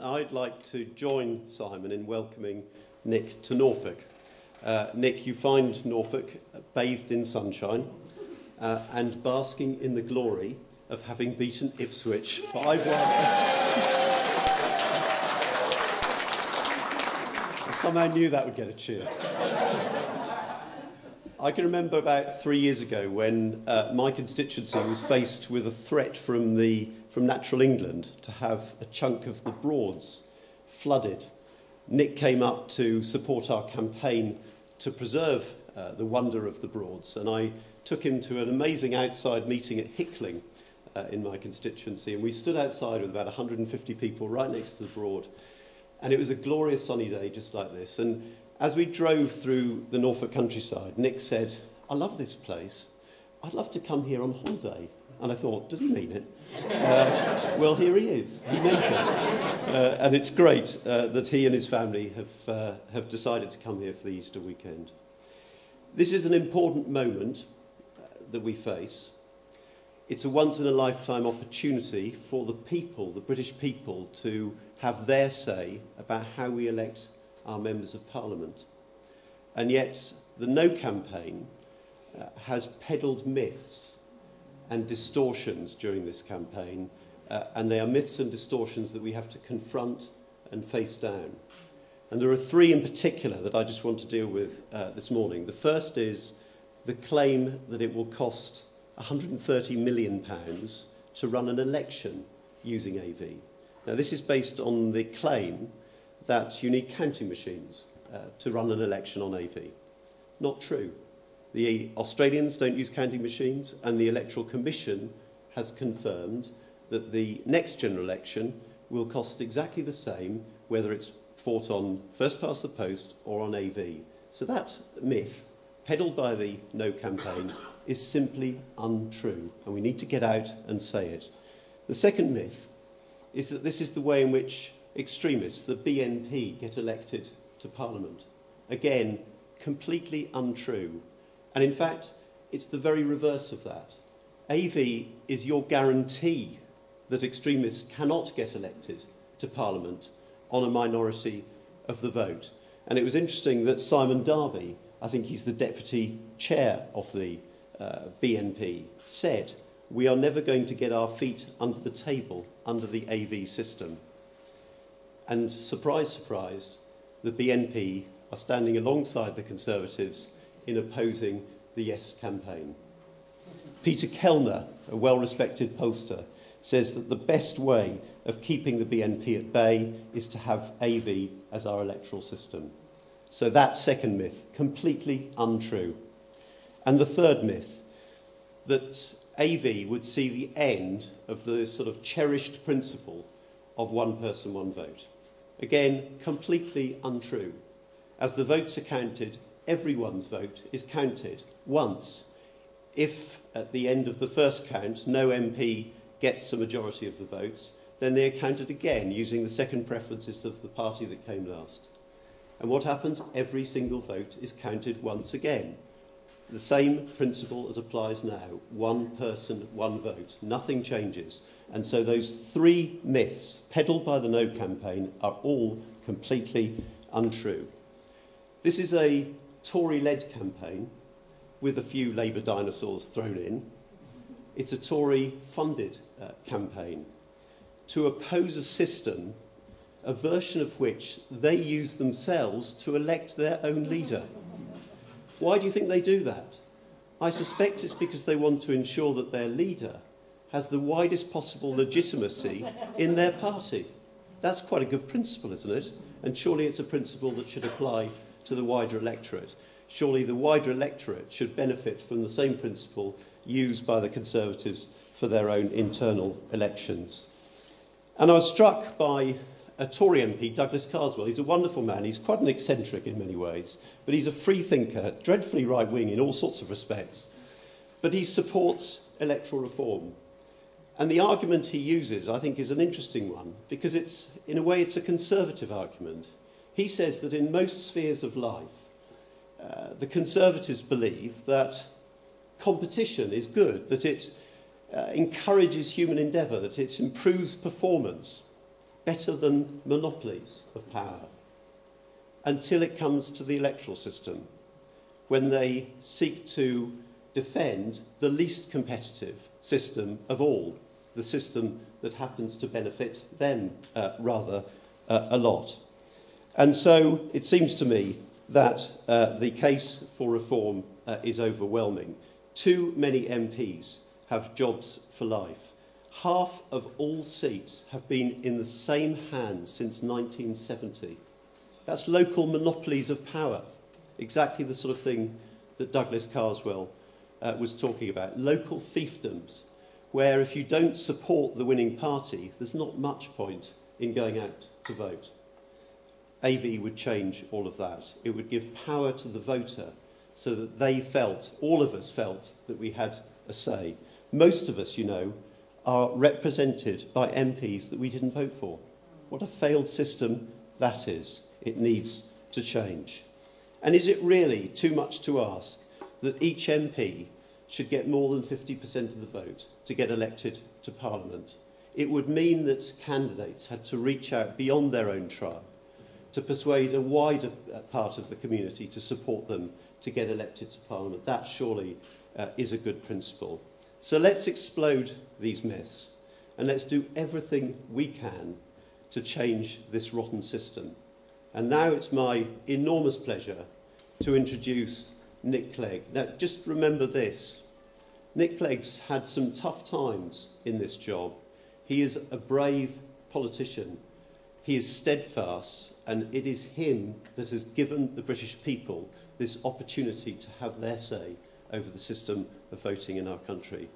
I'd like to join Simon in welcoming Nick to Norfolk. Nick, you find Norfolk bathed in sunshine and basking in the glory of having beaten Ipswich 5-1. I somehow knew that would get a cheer. I can remember about 3 years ago when my constituency was faced with a threat from Natural England to have a chunk of the Broads flooded. Nick came up to support our campaign to preserve the wonder of the Broads, and I took him to an amazing outside meeting at Hickling in my constituency, and we stood outside with about 150 people right next to the Broad, and it was a glorious sunny day just like this. And as we drove through the Norfolk countryside, Nick said, "I love this place. I'd love to come here on holiday." And I thought, does he mean it? Well, here he is. He meant it. And it's great that he and his family have decided to come here for the Easter weekend. This is an important moment that we face. It's a once-in-a-lifetime opportunity for the people, the British people, to have their say about how we elect our members of Parliament. And yet the No campaign has peddled myths and distortions during this campaign, and they are myths and distortions that we have to confront and face down. And there are three in particular that I just want to deal with this morning. The first is the claim that it will cost £130 million to run an election using AV. Now, this is based on the claim that you need counting machines to run an election on AV. Not true. The Australians don't use counting machines, and the Electoral Commission has confirmed that the next general election will cost exactly the same, whether it's fought on first past the post or on AV. So that myth, peddled by the No campaign, is simply untrue, and we need to get out and say it. The second myth is that this is the way in which extremists, the BNP, get elected to Parliament. Again, completely untrue. And in fact, it's the very reverse of that. AV is your guarantee that extremists cannot get elected to Parliament on a minority of the vote. And it was interesting that Simon Darby, I think he's the deputy chair of the BNP, said, "We are never going to get our feet under the table under the AV system." And surprise, surprise, the BNP are standing alongside the Conservatives in opposing the Yes campaign. Peter Kellner, a well-respected pollster, says that the best way of keeping the BNP at bay is to have AV as our electoral system. So that second myth, completely untrue. And the third myth, that AV would see the end of the sort of cherished principle of one person, one vote. Again, completely untrue. As the votes are counted, everyone's vote is counted once. If at the end of the first count no MP gets a majority of the votes, then they are counted again using the second preferences of the party that came last. And what happens? Every single vote is counted once again. The same principle as applies now. One person, one vote. Nothing changes. And so those three myths peddled by the No campaign are all completely untrue. This is a Tory-led campaign with a few Labour dinosaurs thrown in. It's a Tory-funded campaign to oppose a system, a version of which they use themselves to elect their own leader. Why do you think they do that? I suspect it's because they want to ensure that their leader has the widest possible legitimacy in their party. That's quite a good principle, isn't it? And surely it's a principle that should apply to the wider electorate. Surely the wider electorate should benefit from the same principle used by the Conservatives for their own internal elections. And I was struck by a Tory MP, Douglas Carswell. He's a wonderful man. He's quite an eccentric in many ways, but he's a free thinker, dreadfully right-wing in all sorts of respects. But he supports electoral reform. And the argument he uses, I think, is an interesting one, because it's, in a way, it's a conservative argument. He says that in most spheres of life, the Conservatives believe that competition is good, that it encourages human endeavour, that it improves performance. better than monopolies of power, until it comes to the electoral system, when they seek to defend the least competitive system of all, the system that happens to benefit them rather a lot. And so it seems to me that the case for reform is overwhelming. Too many MPs have jobs for life. Half of all seats have been in the same hands since 1970. That's local monopolies of power, exactly the sort of thing that Douglas Carswell was talking about. Local fiefdoms, where if you don't support the winning party, there's not much point in going out to vote. AV would change all of that. It would give power to the voter so that they felt, all of us felt, that we had a say. Most of us, you know, are represented by MPs that we didn't vote for. What a failed system that is. It needs to change. And is it really too much to ask that each MP should get more than 50% of the vote to get elected to Parliament? It would mean that candidates had to reach out beyond their own tribe to persuade a wider part of the community to support them to get elected to Parliament. That surely is a good principle. So let's explode these myths and let's do everything we can to change this rotten system. And now it's my enormous pleasure to introduce Nick Clegg. Now, just remember this. Nick Clegg's had some tough times in this job. He is a brave politician. He is steadfast, and it is him that has given the British people this opportunity to have their say over the system of voting in our country.